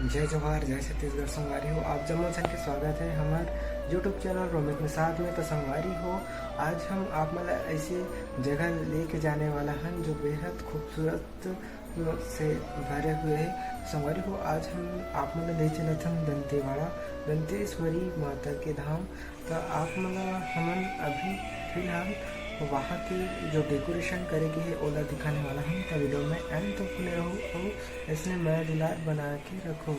जय जवाहर जय छत्तीसगढ़। संगवारी हो आप जम्मो जन के स्वागत है हमार यूट्यूब चैनल रोमित में साथ में। तो संगवारी हो आज हम आप मतलब ऐसी जगह लेके जाने वाला हैं जो बेहद खूबसूरत से भरे हुए है। संगवारी हो आज हम आप मतलब ले चले थे दंतेवाड़ा दंतेश्वरी माता के धाम। तो आप मतलब हमन अभी फिलहाल वहाँ की जो डेकोरेशन करेगी है ओला दिखाने वाला हम। तो वीडियो में एंड तक बने रहो और इसने मैं दुलार बना के रखो।